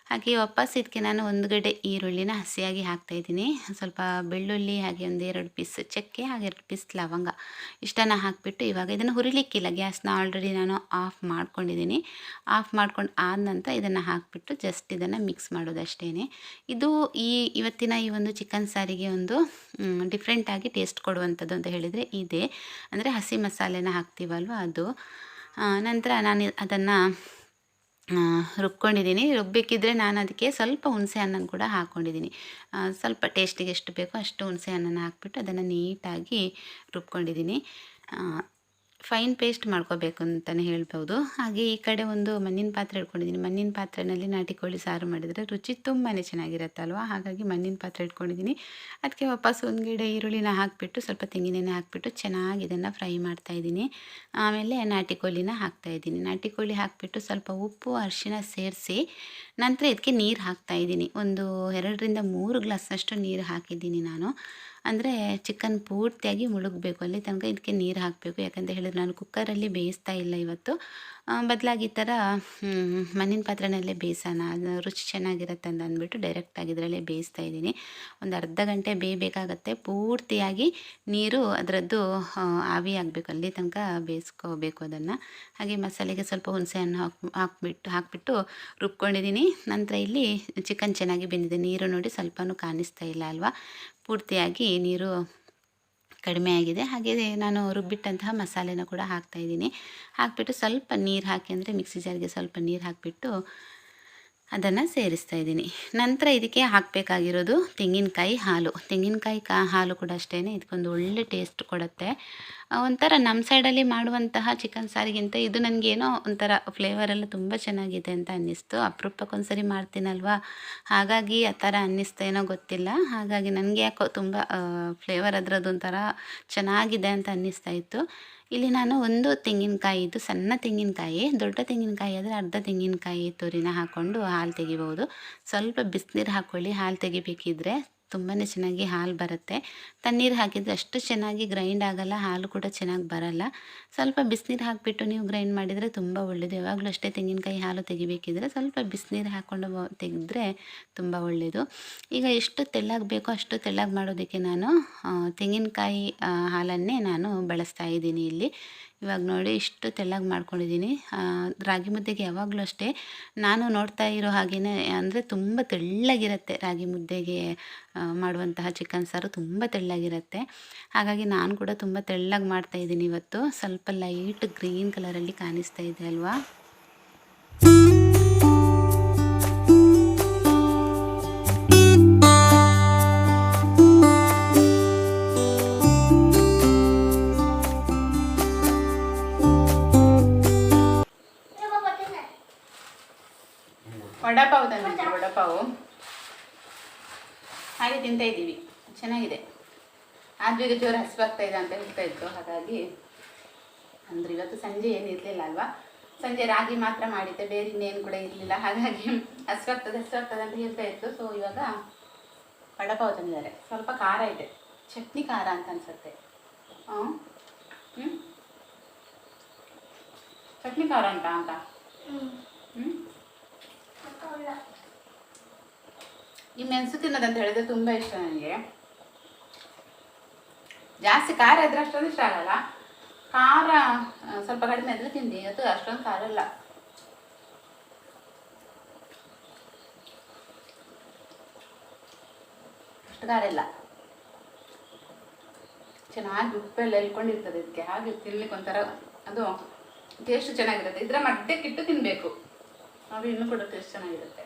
ಹಾಗೆ ವಾಪಸ್ ಇದಕ್ಕೆ ನಾನು 1 ಗಡ್ಡೆ ಈರುಳ್ಳಿನ ಹಸಿಯಾಗಿ ಹಾಕ್ತಾಯಿದ್ದೀನಿ. ಸ್ವಲ್ಪ ಬೆಳ್ಳುಳ್ಳಿ, ಹಾಗೆ ಒಂದು 2 ಪೀಸ್ ಚಕ್ಕೆ, ಹಾಗೆ 2 ಪೀಸ್ ಲವಂಗ ಇಷ್ಟನ್ನು ಹಾಕಿಬಿಟ್ಟು ಇವಾಗ ಇದನ್ನು ಹುರಿಲಿಕ್ಕಿಲ್ಲ, ಗ್ಯಾಸ್ನ ಆಲ್ರೆಡಿ ನಾನು ಆಫ್ ಮಾಡ್ಕೊಂಡಿದ್ದೀನಿ. ಆಫ್ ಮಾಡ್ಕೊಂಡು ಆದ ನಂತರ ಇದನ್ನು ಹಾಕಿಬಿಟ್ಟು ಜಸ್ಟ್ ಇದನ್ನು ಮಿಕ್ಸ್ ಮಾಡೋದು ಅಷ್ಟೇ. ಇದು ಇವತ್ತಿನ ಈ ಒಂದು ಚಿಕನ್ ಸಾರಿಗೆ ಒಂದು ಡಿಫ್ರೆಂಟಾಗಿ ಟೇಸ್ಟ್ ಕೊಡುವಂಥದ್ದು ಅಂತ ಹೇಳಿದರೆ ಇದೆ. ಅಂದರೆ ಹಸಿ ಮಸಾಲೆನ ಹಾಕ್ತೀವಲ್ವ ಅದು. ನಂತರ ನಾನು ಅದನ್ನು ರುಬ್ಕೊಂಡಿದ್ದೀನಿ. ರುಬ್ಬೇಕಿದ್ರೆ ನಾನು ಅದಕ್ಕೆ ಸ್ವಲ್ಪ ಹುಣಸೆ ಹಣ್ಣನ್ನು ಕೂಡ ಹಾಕ್ಕೊಂಡಿದ್ದೀನಿ. ಸ್ವಲ್ಪ ಟೇಸ್ಟಿಗೆ ಎಷ್ಟು ಬೇಕೋ ಅಷ್ಟು ಹುಣಸೆ ಹಣ್ಣನ್ನು ಹಾಕ್ಬಿಟ್ಟು ಅದನ್ನು ನೀಟಾಗಿ ರುಬ್ಕೊಂಡಿದ್ದೀನಿ. ಫೈನ್ ಪೇಸ್ಟ್ ಮಾಡ್ಕೋಬೇಕು ಅಂತಲೇ ಹೇಳ್ಬೋದು. ಹಾಗೆ ಈ ಕಡೆ ಒಂದು ಮಣ್ಣಿನ ಪಾತ್ರೆ ಇಟ್ಕೊಂಡಿದ್ದೀನಿ. ಮಣ್ಣಿನ ಪಾತ್ರೆಯಲ್ಲಿ ನಾಟಿ ಕೋಳಿ ಸಾರು ಮಾಡಿದರೆ ರುಚಿ ತುಂಬಾ ಚೆನ್ನಾಗಿರುತ್ತಲ್ವ. ಹಾಗಾಗಿ ಮಣ್ಣಿನ ಪಾತ್ರೆ ಇಟ್ಕೊಂಡಿದ್ದೀನಿ. ಅದಕ್ಕೆ ವಾಪಸ್ 1 ಗೆಡ್ಡೆ ಈರುಳ್ಳಿನ ಹಾಕಿಬಿಟ್ಟು ಸ್ವಲ್ಪ ತೆಂಗಿನೆಣ್ಣೆ ಹಾಕಿಬಿಟ್ಟು ಚೆನ್ನಾಗಿ ಇದನ್ನು ಫ್ರೈ ಮಾಡ್ತಾಯಿದ್ದೀನಿ. ಆಮೇಲೆ ನಾಟಿ ಕೋಳಿನ ಹಾಕ್ತಾಯಿದ್ದೀನಿ. ನಾಟಿ ಕೋಳಿ ಹಾಕಿಬಿಟ್ಟು ಸ್ವಲ್ಪ ಉಪ್ಪು, ಅರಿಶಿಣ ಸೇರಿಸಿ ನಂತರ ಇದಕ್ಕೆ ನೀರು ಹಾಕ್ತಾಯಿದ್ದೀನಿ. ಒಂದು 2ರಿಂದ 3 ಗ್ಲಾಸ್ನಷ್ಟು ನೀರು ಹಾಕಿದ್ದೀನಿ ನಾನು. ಅಂದರೆ ಚಿಕನ್ ಪೂರ್ತಿಯಾಗಿ ಮುಳುಗಬೇಕು, ಅಲ್ಲಿ ತನಕ ಇದಕ್ಕೆ ನೀರು ಹಾಕಬೇಕು. ಯಾಕಂತ ಹೇಳಿದ್ರೆ ನಾನು ಕುಕ್ಕರಲ್ಲಿ ಬೇಯಿಸ್ತಾ ಇಲ್ಲ ಇವತ್ತು. ಬದಲಾಗಿ ಈ ಥರ ಮಣ್ಣಿನ ಪಾತ್ರೆಯಲ್ಲೇ ಬೇಯಿಸೋಣ, ಅದು ರುಚಿ ಚೆನ್ನಾಗಿರುತ್ತೆ ಅಂತ ಅಂದ್ಬಿಟ್ಟು ಡೈರೆಕ್ಟಾಗಿ ಇದರಲ್ಲೇ ಬೇಯಿಸ್ತಾ ಇದ್ದೀನಿ. ಒಂದು ಅರ್ಧ ಗಂಟೆ ಬೇಯಬೇಕಾಗತ್ತೆ. ಪೂರ್ತಿಯಾಗಿ ನೀರು ಅದರದ್ದು ಆವಿ ಆಗಬೇಕು, ಅಲ್ಲಿ ತನಕ ಬೇಯಿಸ್ಕೋಬೇಕು ಅದನ್ನು. ಹಾಗೆ ಮಸಾಲೆಗೆ ಸ್ವಲ್ಪ ಹುಣಸೆ ಹಣ್ಣು ಹಾಕಿಬಿಟ್ಟು ರುಬ್ಕೊಂಡಿದ್ದೀನಿ. ನಂತರ ಇಲ್ಲಿ ಚಿಕನ್ ಚೆನ್ನಾಗಿ ಬೆಂದಿದೆ. ನೀರು ನೋಡಿ ಸ್ವಲ್ಪನೂ ಕಾಣಿಸ್ತಾ ಇಲ್ಲ ಅಲ್ವಾ, ಪೂರ್ತಿಯಾಗಿ ನೀರು ಕಡಿಮೆ ಆಗಿದೆ. ಹಾಗೆ ನಾನು ರುಬ್ಬಿಟ್ಟಂತಹ ಮಸಾಲೆನ ಕೂಡ ಹಾಕ್ತಾಯಿದ್ದೀನಿ. ಹಾಕಿಬಿಟ್ಟು ಸ್ವಲ್ಪ ನೀರು ಹಾಕಿ, ಅಂದರೆ ಮಿಕ್ಸಿ ಜಾರ್ಗೆ ಸ್ವಲ್ಪ ನೀರು ಹಾಕಿಬಿಟ್ಟು ಅದನ್ನು ಸೇರಿಸ್ತಾ ಇದ್ದೀನಿ. ನಂತರ ಇದಕ್ಕೆ ಹಾಕಬೇಕಾಗಿರೋದು ತೆಂಗಿನಕಾಯಿ ಹಾಲು. ತೆಂಗಿನಕಾಯಿ ಹಾಲು ಕೂಡ ಅಷ್ಟೇ, ಇದಕ್ಕೊಂದು ಒಳ್ಳೆ ಟೇಸ್ಟ್ ಕೊಡುತ್ತೆ. ಒಂಥರ ನಮ್ಮ ಸೈಡಲ್ಲಿ ಮಾಡುವಂತಹ ಚಿಕನ್ ಸಾರಿಗಿಂತ ಇದು ನನಗೇನೋ ಒಂಥರ ಫ್ಲೇವರೆಲ್ಲ ತುಂಬ ಚೆನ್ನಾಗಿದೆ ಅಂತ ಅನ್ನಿಸ್ತು. ಅಪರೂಪಕ್ಕೊಂದ್ಸರಿ ಮಾಡ್ತೀನಲ್ವ, ಹಾಗಾಗಿ ಆ ಥರ ಅನ್ನಿಸ್ತೇನೋ ಗೊತ್ತಿಲ್ಲ. ಹಾಗಾಗಿ ನನಗೆ ಯಾಕೋ ತುಂಬ ಫ್ಲೇವರ್ ಅದರದ್ದು ಒಂಥರ ಚೆನ್ನಾಗಿದೆ ಅಂತ ಅನ್ನಿಸ್ತಾ ಇತ್ತು. ಇಲ್ಲಿ ನಾನು ಒಂದು ತೆಂಗಿನಕಾಯಿ, ಇದು ಸಣ್ಣ ತೆಂಗಿನಕಾಯಿ, ದೊಡ್ಡ ತೆಂಗಿನಕಾಯಿ ಆದರೆ ಅರ್ಧ ತೆಂಗಿನಕಾಯಿ ತುರಿನ ಹಾಕ್ಕೊಂಡು ಹಾಲು ತೆಗಿಬೋದು. ಸ್ವಲ್ಪ ಬಿಸಿನೀರು ಹಾಕ್ಕೊಳ್ಳಿ ಹಾಲು ತೆಗಿಬೇಕಿದ್ರೆ, ತುಂಬಾ ಚೆನ್ನಾಗಿ ಹಾಲು ಬರುತ್ತೆ. ತಣ್ಣೀರು ಹಾಕಿದರೆ ಅಷ್ಟು ಚೆನ್ನಾಗಿ ಗ್ರೈಂಡ್ ಆಗಲ್ಲ, ಹಾಲು ಕೂಡ ಚೆನ್ನಾಗಿ ಬರಲ್ಲ. ಸ್ವಲ್ಪ ಬಿಸಿನೀರು ಹಾಕಿಬಿಟ್ಟು ನೀವು ಗ್ರೈಂಡ್ ಮಾಡಿದರೆ ತುಂಬ ಒಳ್ಳೆಯದು. ಯಾವಾಗಲೂ ಅಷ್ಟೇ ತೆಂಗಿನಕಾಯಿ ಹಾಲು ತೆಗಿಬೇಕಿದ್ರೆ ಸ್ವಲ್ಪ ಬಿಸಿನೀರು ಹಾಕ್ಕೊಂಡು ತೆಗೆದ್ರೆ ತುಂಬ ಒಳ್ಳೆಯದು. ಈಗ ಎಷ್ಟು ತೆಳ್ಳಗೆ ಬೇಕೋ ಅಷ್ಟು ತೆಳ್ಳಗೆ ಮಾಡೋದಕ್ಕೆ ನಾನು ತೆಂಗಿನಕಾಯಿ ಹಾಲನ್ನೇ ನಾನು ಬಳಸ್ತಾ ಇದ್ದೀನಿ ಇಲ್ಲಿ. ಇವಾಗ ನೋಡಿ ಇಷ್ಟು ತೆಳ್ಳಗೆ ಮಾಡ್ಕೊಂಡಿದ್ದೀನಿ. ರಾಗಿ ಮುದ್ದೆಗೆ ಯಾವಾಗಲೂ ಅಷ್ಟೇ ನಾನು ನೋಡ್ತಾ ಇರೋ ಹಾಗೆಯೇ, ಅಂದರೆ ತುಂಬ ತೆಳ್ಳಗಿರುತ್ತೆ ರಾಗಿ ಮುದ್ದೆಗೆ ಮಾಡುವಂತಹ ಚಿಕನ್ ಸಾರು ತುಂಬ ತೆಳ್ಳಗಿರುತ್ತೆ. ಹಾಗಾಗಿ ನಾನು ಕೂಡ ತುಂಬ ತೆಳ್ಳಗೆ ಮಾಡ್ತಾಯಿದ್ದೀನಿ ಇವತ್ತು. ಸ್ವಲ್ಪ ಲೈಟ್ ಗ್ರೀನ್ ಕಲರಲ್ಲಿ ಕಾಣಿಸ್ತಾ ಇದೆ ಅಲ್ವಾ. ವಡಾಪಾವ್ ತಂದಿದ್ದೆ, ವಡಾಪಾವು ಹಾಗೆ ತಿಂತಾ ಇದ್ದೀವಿ, ಚೆನ್ನಾಗಿದೆ. ಆದರೂ ಈಗ ಜೋರು ಹಸಿವಾಗ್ತಾ ಇದೆ ಅಂತ ಹೇಳ್ತಾ ಇತ್ತು. ಹಾಗಾಗಿ ಅಂದರೆ ಇವತ್ತು ಸಂಜೆ ಏನು ಇರಲಿಲ್ಲ ಅಲ್ವಾ, ಸಂಜೆ ರಾಗಿ ಮಾತ್ರ ಮಾಡಿದ್ದೆ, ಬೇರೆ ಇನ್ನೇನು ಕೂಡ ಇರಲಿಲ್ಲ. ಹಾಗಾಗಿ ಹಸಿವಾಗ್ತದೆ ಅಂತ ಹೇಳ್ತಾ ಇತ್ತು. ಸೊ ಇವಾಗ ವಡಾಪಾವ್ ತಂದಿದ್ದಾರೆ. ಸ್ವಲ್ಪ ಖಾರ ಇದೆ, ಚಟ್ನಿ ಖಾರ ಅಂತ ಅನ್ಸುತ್ತೆ. ಚಟ್ನಿ ಖಾರ ಅಂತ ಈ ಮೆಣಸು ತಿನ್ನೋದಂತ ಹೇಳಿದ್ರೆ ತುಂಬ ಇಷ್ಟ ನನಗೆ. ಜಾಸ್ತಿ ಖಾರ ಇದ್ರೆ ಅಷ್ಟೊಂದು ಇಷ್ಟ ಆಗಲ್ಲ, ಖಾರ ಸ್ವಲ್ಪ ಕಡಿಮೆ ಇದ್ರೆ ತಿಂದಿ. ಇವತ್ತು ಅಷ್ಟೊಂದು ಖಾರ ಇಲ್ಲ. ಅಷ್ಟು ಖಾರ ಇಲ್ಲ, ಚೆನ್ನಾಗಿ ಉಪ್ಪೆಲ್ಲ ಎಲ್ಕೊಂಡಿರ್ತದೆ ಇದಕ್ಕೆ. ಹಾಗೆ ತಿನ್ಲಿಕ್ಕೆ ಒಂಥರ ಅದು ಟೇಸ್ಟ್ ಚೆನ್ನಾಗಿರುತ್ತೆ. ಇದರ ಮಧ್ಯಕ್ಕಿಟ್ಟು ತಿನ್ನಬೇಕು, ಅದು ಇನ್ನೂ ಕೂಡ ಟೇಸ್ಟ್ ಚೆನ್ನಾಗಿರುತ್ತೆ.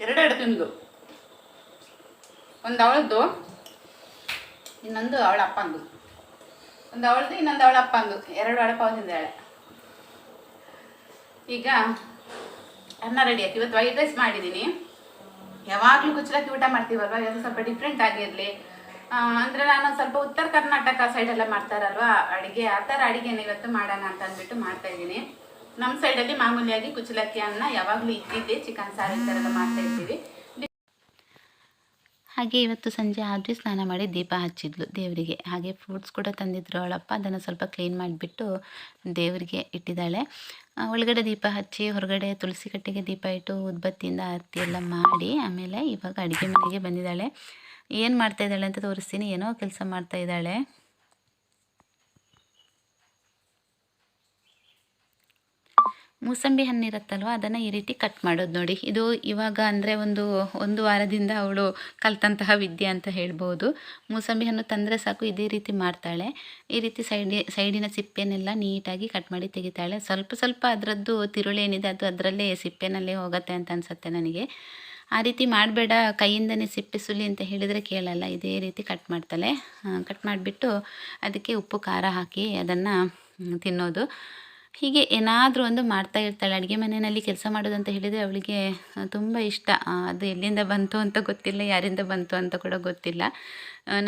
ಎರಡೆರಡು ತಿಂದು, ಒಂದು ಅವಳದ್ದು ಇನ್ನೊಂದು ಅವಳ ಅಪ್ಪಂದು, ಒಂದು ಅವಳದ್ದು ಇನ್ನೊಂದು ಅವಳ ಅಪ್ಪಂದು, 2 ವಡಾಪಾವ್ ತಿಂದಾಳೆ. ಈಗ ಅನ್ನ ರೆಡಿ ಆಯ್ತು. ಇವತ್ತು ವೈಟ್ ರೈಸ್ ಮಾಡಿದ್ದೀನಿ. ಯಾವಾಗಲೂ ಕುಚ್ಚಲಕ್ಕಿ ಊಟ ಮಾಡ್ತೀವಲ್ವ, ಇವತ್ತು ಸ್ವಲ್ಪ ಡಿಫ್ರೆಂಟ್ ಆಗಿರಲಿ ಅಂದರೆ ನಾನು ಸ್ವಲ್ಪ ಉತ್ತರ ಕರ್ನಾಟಕ ಸೈಡೆಲ್ಲ ಮಾಡ್ತಾರಲ್ವ ಅಡುಗೆ, ಆ ಥರ ಅಡುಗೆನ ಇವತ್ತು ಮಾಡೋಣ ಅಂತ ಅಂದ್ಬಿಟ್ಟು ಮಾಡ್ತಾಯಿದ್ದೀನಿ. ನಮ್ಮ ಸೈಡಲ್ಲಿ ಮಾಮೂಲಿಯಾಗಿ ಕುಚ್ಚಲಕ್ಕಿ ಅನ್ನ ಯಾವಾಗಲೂ ಇದ್ದಿದ್ದೆ, ಚಿಕನ್ ಸಾರು ಈ ಥರ ಎಲ್ಲ ಮಾಡ್ತಾಯಿರ್ತೀವಿ. ಹಾಗೆ ಇವತ್ತು ಸಂಜೆ ಆದ್ರೂ ಸ್ನಾನ ಮಾಡಿ ದೀಪ ಹಚ್ಚಿದ್ಲು ದೇವರಿಗೆ. ಹಾಗೆ ಫ್ರೂಟ್ಸ್ ಕೂಡ ತಂದಿದ್ರು ಅವಳಪ್ಪ, ಅದನ್ನು ಸ್ವಲ್ಪ ಕ್ಲೀನ್ ಮಾಡಿಬಿಟ್ಟು ದೇವರಿಗೆ ಇಟ್ಟಿದ್ದಾಳೆ. ಒಳಗಡೆ ದೀಪ ಹಚ್ಚಿ ಹೊರಗಡೆ ತುಳಸಿ ಕಟ್ಟೆಗೆ ದೀಪ ಇಟ್ಟು ಉದ್ಬತ್ತಿಯಿಂದ ಆರತಿ ಎಲ್ಲ ಮಾಡಿ ಆಮೇಲೆ ಇವಾಗ ಅಡುಗೆ ಮನೆಗೆ ಬಂದಿದ್ದಾಳೆ. ಏನು ಮಾಡ್ತಾಯಿದ್ದಾಳೆ ಅಂತ ತೋರಿಸ್ತೀನಿ. ಏನೋ ಕೆಲಸ ಮಾಡ್ತಾಯಿದ್ದಾಳೆ. ಮೂಸಂಬಿ ಹಣ್ಣಿರುತ್ತಲ್ವ, ಅದನ್ನು ಈ ರೀತಿ ಕಟ್ ಮಾಡೋದು ನೋಡಿ. ಇದು ಇವಾಗ ಅಂದರೆ ಒಂದು ವಾರದಿಂದ ಅವಳು ಕಲ್ತಂತಹ ವಿದ್ಯೆ ಅಂತ ಹೇಳ್ಬೋದು. ಮೂಸಂಬಿ ಹಣ್ಣು ತಂದರೆ ಸಾಕು ಇದೇ ರೀತಿ ಮಾಡ್ತಾಳೆ. ಈ ರೀತಿ ಸೈಡಿನ ಸಿಪ್ಪೆನೆಲ್ಲ ನೀಟಾಗಿ ಕಟ್ ಮಾಡಿ ತೆಗಿತಾಳೆ. ಸ್ವಲ್ಪ ಅದರದ್ದು ತಿರುಳೇನಿದೆ ಅದು ಅದರಲ್ಲೇ ಸಿಪ್ಪೆನಲ್ಲೇ ಹೋಗುತ್ತೆ ಅಂತ ಅನಿಸುತ್ತೆ ನನಗೆ. ಆ ರೀತಿ ಮಾಡಬೇಡ, ಕೈಯಿಂದನೇ ಸಿಪ್ಪೆ ಸುಲಿ ಅಂತ ಹೇಳಿದರೆ ಕೇಳಲ್ಲ. ಇದೇ ರೀತಿ ಕಟ್ ಮಾಡ್ತಾಳೆ. ಕಟ್ ಮಾಡಿಬಿಟ್ಟು ಅದಕ್ಕೆ ಉಪ್ಪು ಖಾರ ಹಾಕಿ ಅದನ್ನು ತಿನ್ನೋದು. ಹೀಗೆ ಏನಾದರೂ ಒಂದು ಮಾಡ್ತಾ ಇರ್ತಾಳೆ. ಅಡುಗೆ ಮನೆಯಲ್ಲಿ ಕೆಲಸ ಮಾಡೋದಂತ ಹೇಳಿದರೆ ಅವಳಿಗೆ ತುಂಬ ಇಷ್ಟ. ಅದು ಎಲ್ಲಿಂದ ಬಂತು ಅಂತ ಗೊತ್ತಿಲ್ಲ, ಯಾರಿಂದ ಬಂತು ಅಂತ ಕೂಡ ಗೊತ್ತಿಲ್ಲ.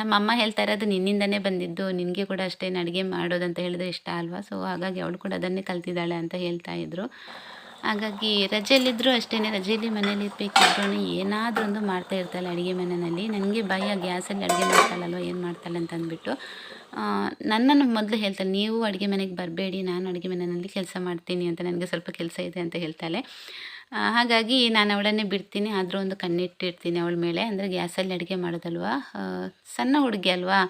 ನಮ್ಮಮ್ಮ ಹೇಳ್ತಾರೆ ಅದು ನಿನ್ನಿಂದನೇ ಬಂದಿದ್ದು, ನಿನಗೆ ಕೂಡ ಅಷ್ಟೇ ಅಡುಗೆ ಮಾಡೋದಂತ ಹೇಳಿದ್ರೆ ಇಷ್ಟ ಅಲ್ವಾ. ಸೊ ಹಾಗಾಗಿ ಅವಳು ಕೂಡ ಅದನ್ನೇ ಕಲ್ತಿದ್ದಾಳೆ ಅಂತ ಹೇಳ್ತಾಯಿದ್ರು. ಹಾಗಾಗಿ ರಜೆಯಲ್ಲಿದ್ದರೂ ಅಷ್ಟೇ, ರಜೆಯಲ್ಲಿ ಮನೇಲಿ ಇರಬೇಕಿದ್ರೂ ಏನಾದರೂ ಒಂದು ಮಾಡ್ತಾ ಇರ್ತಾಳೆ ಅಡುಗೆ ಮನೆಯಲ್ಲಿ. ನನಗೆ ಭಯ, ಗ್ಯಾಸಲ್ಲಿ ಅಡುಗೆ ಮಾಡ್ತಾಳಲ್ವ, ಏನು ಮಾಡ್ತಾಳೆ ಅಂತ ಅಂದ್ಬಿಟ್ಟು ನನ್ನನ್ನು ಮೊದಲು ಹೇಳ್ತಾಳೆ, ನೀವು ಅಡುಗೆ ಮನೆಗೆ ಬರಬೇಡಿ, ನಾನು ಅಡುಗೆ ಮನೆಯಲ್ಲಿ ಕೆಲಸ ಮಾಡ್ತೀನಿ ಅಂತ, ನನಗೆ ಸ್ವಲ್ಪ ಕೆಲಸ ಇದೆ ಅಂತ ಹೇಳ್ತಾಳೆ. ಹಾಗಾಗಿ ನಾನು ಅವಳನ್ನೇ ಬಿಡ್ತೀನಿ. ಆದರೂ ಒಂದು ಕಣ್ಣಿಟ್ಟಿರ್ತೀನಿ ಅವಳ ಮೇಲೆ. ಅಂದರೆ ಗ್ಯಾಸಲ್ಲಿ ಅಡುಗೆ ಮಾಡೋದಲ್ವ, ಸಣ್ಣ ಹುಡುಗಿ ಅಲ್ವಾ,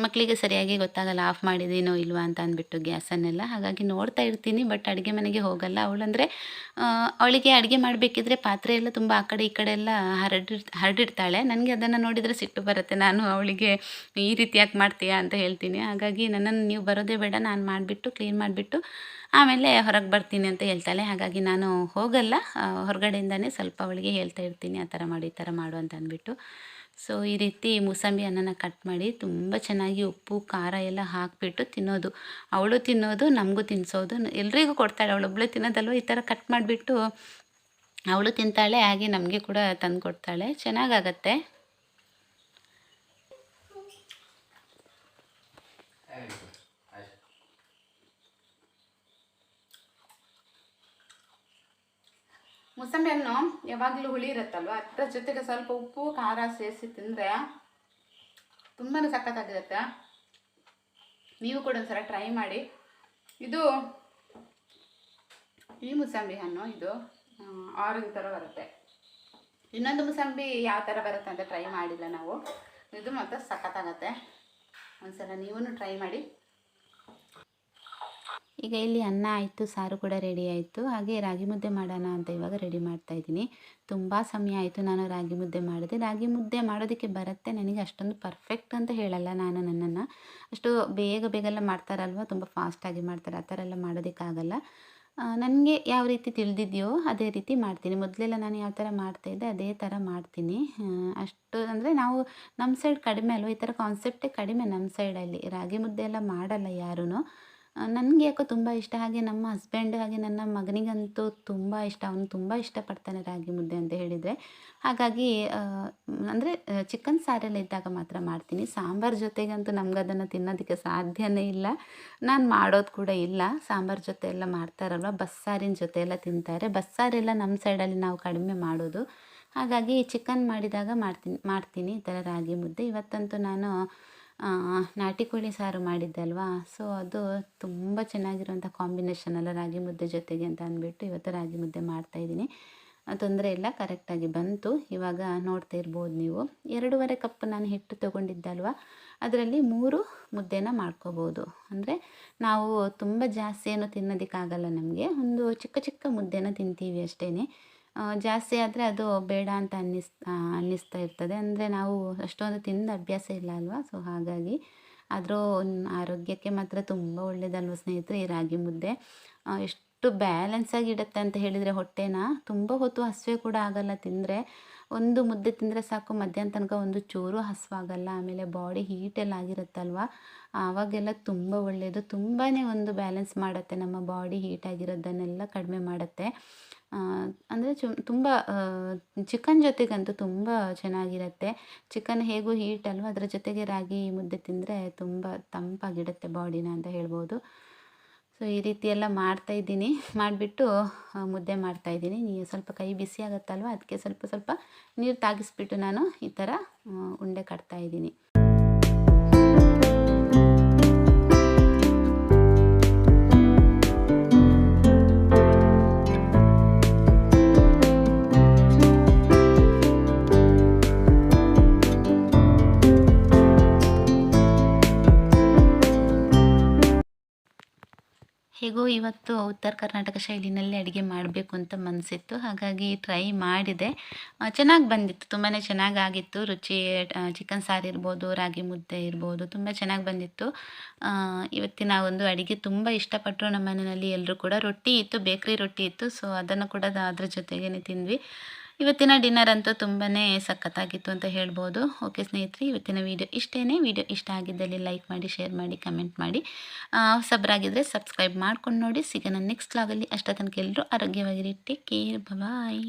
ಮಕ್ಕಳಿಗೆ ಸರಿಯಾಗಿ ಗೊತ್ತಾಗಲ್ಲ ಆಫ್ ಮಾಡಿದ್ದೀನೋ ಇಲ್ವಾ ಅಂತ ಅಂದ್ಬಿಟ್ಟು ಗ್ಯಾಸನ್ನೆಲ್ಲ. ಹಾಗಾಗಿ ನೋಡ್ತಾ ಇರ್ತೀನಿ, ಬಟ್ ಅಡುಗೆ ಮನೆಗೆ ಹೋಗಲ್ಲ. ಅವಳಂದರೆ ಅವಳಿಗೆ ಅಡುಗೆ ಮಾಡಬೇಕಿದ್ರೆ ಪಾತ್ರೆ ಎಲ್ಲ ತುಂಬ ಆ ಕಡೆ ಈ ಕಡೆ ಎಲ್ಲ ಹರಡಿರ್ತಾಳೆ. ನನಗೆ ಅದನ್ನು ನೋಡಿದರೆ ಸಿಟ್ಟು ಬರುತ್ತೆ. ನಾನು ಅವಳಿಗೆ ಈ ರೀತಿ ಯಾಕೆ ಮಾಡ್ತೀಯಾ ಅಂತ ಹೇಳ್ತೀನಿ. ಹಾಗಾಗಿ ನನ್ನನ್ನು ನೀವು ಬರೋದೇ ಬೇಡ, ನಾನು ಮಾಡಿಬಿಟ್ಟು ಕ್ಲೀನ್ ಮಾಡಿಬಿಟ್ಟು ಆಮೇಲೆ ಹೊರಗೆ ಬರ್ತೀನಿ ಅಂತ ಹೇಳ್ತಾಳೆ. ಹಾಗಾಗಿ ನಾನು ಹೋಗಲ್ಲ, ಹೊರಗಡೆಯಿಂದನೇ ಸ್ವಲ್ಪ ಅವಳಿಗೆ ಹೇಳ್ತಾ ಇರ್ತೀನಿ, ಆ ಥರ ಮಾಡು ಈ ಥರ ಮಾಡು ಅಂತ ಅಂದ್ಬಿಟ್ಟು. ಸೊ ಈ ರೀತಿ ಮೂಸಂಬಿ ಹಣ್ಣನ್ನು ಕಟ್ ಮಾಡಿ ತುಂಬ ಚೆನ್ನಾಗಿ ಉಪ್ಪು ಖಾರ ಎಲ್ಲ ಹಾಕಿಬಿಟ್ಟು ತಿನ್ನೋದು. ಅವಳು ತಿನ್ನೋದು, ನಮಗೂ ತಿನ್ನಿಸೋದು, ಎಲ್ರಿಗೂ ಕೊಡ್ತಾಳೆ. ಅವಳೊಬ್ಬಳೇ ತಿನ್ನೋದಲ್ವ, ಈ ಥರ ಕಟ್ ಮಾಡಿಬಿಟ್ಟು ಅವಳು ತಿಂತಾಳೆ, ಹಾಗೆ ನಮಗೆ ಕೂಡ ತಂದು ಕೊಡ್ತಾಳೆ. ಚೆನ್ನಾಗಾಗತ್ತೆ. ಮೂಸಂಬಿ ಹಣ್ಣು ಯಾವಾಗಲೂ ಹುಳಿ ಇರುತ್ತಲ್ವ, ಅದರ ಜೊತೆಗೆ ಸ್ವಲ್ಪ ಉಪ್ಪು ಖಾರ ಸೇರಿಸಿ ತಿಂದರೆ ತುಂಬಾ ಸಖತ್ತಾಗಿರುತ್ತೆ. ನೀವು ಕೂಡ ಒಂದ್ಸಲ ಟ್ರೈ ಮಾಡಿ. ಇದು ಈ ಮೂಸಂಬಿ ಹಣ್ಣು ಇದು ಆರೆಂಜ್ ಥರ ಬರುತ್ತೆ. ಇನ್ನೊಂದು ಮೂಸಂಬಿ ಯಾವ ಥರ ಬರುತ್ತೆ ಅಂತ ಟ್ರೈ ಮಾಡಿಲ್ಲ ನಾವು. ಇದು ಮಾತ್ರ ಸಖತ್ತಾಗತ್ತೆ, ಒಂದ್ಸಲ ನೀವೂ ಟ್ರೈ ಮಾಡಿ. ಈಗ ಇಲ್ಲಿ ಅನ್ನ ಆಯಿತು, ಸಾರು ಕೂಡ ರೆಡಿ ಆಯಿತು. ಹಾಗೆ ರಾಗಿ ಮುದ್ದೆ ಮಾಡೋಣ ಅಂತ ಇವಾಗ ರೆಡಿ ಮಾಡ್ತಾಯಿದ್ದೀನಿ. ತುಂಬ ಸಮಯ ಆಯಿತು ನಾನು ರಾಗಿ ಮುದ್ದೆ ಮಾಡಿದೆ. ರಾಗಿ ಮುದ್ದೆ ಮಾಡೋದಕ್ಕೆ ಬರುತ್ತೆ ನನಗೆ, ಅಷ್ಟೊಂದು ಪರ್ಫೆಕ್ಟ್ ಅಂತ ಹೇಳಲ್ಲ ನಾನು ನನ್ನನ್ನು. ಅಷ್ಟು ಬೇಗ ಮಾಡ್ತಾರಲ್ವ, ತುಂಬ ಫಾಸ್ಟಾಗಿ ಮಾಡ್ತಾರೆ, ಆ ಥರ ಎಲ್ಲ ಮಾಡೋದಕ್ಕಾಗಲ್ಲ. ನನಗೆ ಯಾವ ರೀತಿ ತಿಳಿದಿದೆಯೋ ಅದೇ ರೀತಿ ಮಾಡ್ತೀನಿ. ಮೊದಲೆಲ್ಲ ನಾನು ಯಾವ ಥರ ಮಾಡ್ತಾಯಿದ್ದೆ ಅದೇ ಥರ ಮಾಡ್ತೀನಿ. ಅಷ್ಟು ಅಂದರೆ ನಾವು ನಮ್ಮ ಸೈಡ್ ಕಡಿಮೆ ಅಲ್ವ, ಈ ಥರ ಕಾನ್ಸೆಪ್ಟೇ ಕಡಿಮೆ ನಮ್ಮ ಸೈಡಲ್ಲಿ. ರಾಗಿ ಮುದ್ದೆ ಎಲ್ಲ ಮಾಡಲ್ಲ ಯಾರೂ. ನನಗೆ ಯಾಕೋ ತುಂಬ ಇಷ್ಟ. ಹಾಗೆ ನಮ್ಮ ಹಸ್ಬೆಂಡ್ ಹಾಗೆ ನನ್ನ ಮಗನಿಗಂತೂ ತುಂಬ ಇಷ್ಟ. ಅವನು ತುಂಬ ಇಷ್ಟಪಡ್ತಾನೆ ರಾಗಿ ಮುದ್ದೆ ಅಂತ ಹೇಳಿದರೆ. ಹಾಗಾಗಿ ಅಂದರೆ ಚಿಕನ್ ಸಾರೆಲ್ಲ ಇದ್ದಾಗ ಮಾತ್ರ ಮಾಡ್ತೀನಿ. ಸಾಂಬಾರು ಜೊತೆಗಂತೂ ನಮ್ಗೆ ಅದನ್ನು ತಿನ್ನೋದಕ್ಕೆ ಸಾಧ್ಯನೇ ಇಲ್ಲ. ನಾನು ಮಾಡೋದು ಕೂಡ ಇಲ್ಲ. ಸಾಂಬಾರು ಜೊತೆ ಎಲ್ಲ ಮಾಡ್ತಾರಲ್ವ, ಬಸ್ಸಾರಿನ ಜೊತೆ ಎಲ್ಲ ತಿಂತಾರೆ. ಬಸ್ಸಾರೆಲ್ಲ ನಮ್ಮ ಸೈಡಲ್ಲಿ ನಾವು ಕಡಿಮೆ ಮಾಡೋದು. ಹಾಗಾಗಿ ಚಿಕನ್ ಮಾಡಿದಾಗ ಮಾಡ್ತೀನಿ ಈ ಥರ ರಾಗಿ ಮುದ್ದೆ. ಇವತ್ತಂತೂ ನಾನು ನಾಟಿ ಕೋಳಿ ಸಾರು ಮಾಡಿದ್ದೆ ಅಲ್ವಾ, ಸೊ ಅದು ತುಂಬ ಚೆನ್ನಾಗಿರುವಂಥ ಕಾಂಬಿನೇಷನ್ ಅಲ್ಲ ರಾಗಿ ಮುದ್ದೆ ಜೊತೆಗೆ ಅಂತ ಅಂದ್ಬಿಟ್ಟು ಇವತ್ತು ರಾಗಿ ಮುದ್ದೆ ಮಾಡ್ತಾಯಿದ್ದೀನಿ. ತೊಂದರೆ ಇಲ್ಲ, ಕರೆಕ್ಟಾಗಿ ಬಂತು. ಇವಾಗ ನೋಡ್ತಾ ಇರ್ಬೋದು ನೀವು, 2.5 ಕಪ್ ನಾನು ಹಿಟ್ಟು ತೊಗೊಂಡಿದ್ದಲ್ವ, ಅದರಲ್ಲಿ 3 ಮುದ್ದೆನ ಮಾಡ್ಕೋಬೋದು. ಅಂದರೆ ನಾವು ತುಂಬ ಜಾಸ್ತಿ ಏನು ತಿನ್ನೋದಕ್ಕಾಗಲ್ಲ ನಮಗೆ, ಒಂದು ಚಿಕ್ಕ ಮುದ್ದೆನ ತಿಂತೀವಿ ಅಷ್ಟೇ. ಜಾಸ್ತಿ ಆದರೆ ಅದು ಬೇಡ ಅಂತ ಅನ್ನಿಸ್ತಾ ಇರ್ತದೆ. ಅಂದರೆ ನಾವು ಅಷ್ಟೊಂದು ತಿಂದು ಅಭ್ಯಾಸ ಇಲ್ಲ ಅಲ್ವಾ, ಸೊ ಹಾಗಾಗಿ. ಆದರೂ ಆರೋಗ್ಯಕ್ಕೆ ಮಾತ್ರ ತುಂಬ ಒಳ್ಳೆಯದಲ್ವ ಸ್ನೇಹಿತರೆ ಈ ರಾಗಿ ಮುದ್ದೆ. ಎಷ್ಟು ಬ್ಯಾಲೆನ್ಸಾಗಿ ಇಡುತ್ತೆ ಅಂತ ಹೇಳಿದರೆ ಹೊಟ್ಟೆನ, ತುಂಬ ಹೊತ್ತು ಹಸಿವೆ ಕೂಡ ಆಗಲ್ಲ ತಿಂದರೆ. ಒಂದು ಮುದ್ದೆ ತಿಂದರೆ ಸಾಕು, ಮಧ್ಯಾಹ್ನ ತನಕ ಒಂದು ಚೂರು ಹಸಿವಾಗಲ್ಲ. ಆಮೇಲೆ ಬಾಡಿ ಹೀಟೆಲ್ಲ ಆಗಿರುತ್ತಲ್ವ, ಆವಾಗೆಲ್ಲ ತುಂಬ ಒಳ್ಳೆಯದು. ತುಂಬಾ ಒಂದು ಬ್ಯಾಲೆನ್ಸ್ ಮಾಡುತ್ತೆ, ನಮ್ಮ ಬಾಡಿ ಹೀಟಾಗಿರೋದನ್ನೆಲ್ಲ ಕಡಿಮೆ ಮಾಡುತ್ತೆ. ಅಂದರೆ ತುಂಬ ಚಿಕನ್ ಜೊತೆಗಂತೂ ತುಂಬ ಚೆನ್ನಾಗಿರುತ್ತೆ. ಚಿಕನ್ ಹೇಗೂ ಹೀಟ್ ಅಲ್ವ, ಅದರ ಜೊತೆಗೆ ರಾಗಿ ಮುದ್ದೆ ತಿಂದರೆ ತುಂಬ ತಂಪಾಗಿಡುತ್ತೆ ಬಾಡಿನ ಅಂತ ಹೇಳ್ಬೋದು. ಸೊ ಈ ರೀತಿ ಎಲ್ಲ ಮಾಡ್ತಾಯಿದ್ದೀನಿ. ಮಾಡಿಬಿಟ್ಟು ಮುದ್ದೆ ಮಾಡ್ತಾಯಿದ್ದೀನಿ. ಸ್ವಲ್ಪ ಕೈ ಬಿಸಿ ಆಗುತ್ತಲ್ವ, ಅದಕ್ಕೆ ಸ್ವಲ್ಪ ನೀರು ತಾಗಿಸ್ಬಿಟ್ಟು ನಾನು ಈ ಥರ ಉಂಡೆ ಕಟ್ತಾಯಿದ್ದೀನಿ. ಹೇಗೋ ಇವತ್ತು ಉತ್ತರ ಕರ್ನಾಟಕ ಶೈಲಿನಲ್ಲಿ ಅಡುಗೆ ಮಾಡಬೇಕು ಅಂತ ಮನಸ್ಸಿತ್ತು, ಹಾಗಾಗಿ ಟ್ರೈ ಮಾಡಿದೆ. ಚೆನ್ನಾಗಿ ಬಂದಿತ್ತು, ತುಂಬಾ ಚೆನ್ನಾಗಾಗಿತ್ತು. ರುಚಿ ಚಿಕನ್ ಸಾರು ಇರ್ಬೋದು, ರಾಗಿ ಮುದ್ದೆ ಇರ್ಬೋದು, ತುಂಬ ಚೆನ್ನಾಗಿ ಬಂದಿತ್ತು. ಇವತ್ತಿನ ಒಂದು ಅಡುಗೆ ತುಂಬ ಇಷ್ಟಪಟ್ಟರು ನಮ್ಮ ಮನೆಯಲ್ಲಿ ಎಲ್ಲರೂ ಕೂಡ. ರೊಟ್ಟಿ ಇತ್ತು, ಬೇಕ್ರಿ ರೊಟ್ಟಿ ಇತ್ತು, ಸೊ ಅದನ್ನು ಕೂಡ ಅದ್ರ ಜೊತೆಗೇ ತಿಂದ್ವಿ. ಇವತ್ತಿನ ಡಿನ್ನರ್ ಅಂತೂ ತುಂಬಾ ಸಖತ್ತಾಗಿತ್ತು ಅಂತ ಹೇಳ್ಬೋದು. ಓಕೆ ಸ್ನೇಹಿತರೆ, ಇವತ್ತಿನ ವೀಡಿಯೋ ಇಷ್ಟೇ. ವೀಡಿಯೋ ಇಷ್ಟ ಆಗಿದ್ದಲ್ಲಿ ಲೈಕ್ ಮಾಡಿ, ಶೇರ್ ಮಾಡಿ, ಕಮೆಂಟ್ ಮಾಡಿ. ಹೊಸಬರಾಗಿದ್ದರೆ ಸಬ್ಸ್ಕ್ರೈಬ್ ಮಾಡ್ಕೊಂಡು ನೋಡಿ. ಸಿಗೋಣ ನೆಕ್ಸ್ಟ್ ವ್ಲಾಗಲ್ಲಿ. ಅಷ್ಟೋ ತನಕ ಎಲ್ಲರೂ ಆರೋಗ್ಯವಾಗಿರಿ. ಟೇಕ್ ಕೇರ್, ಬಾಯ್.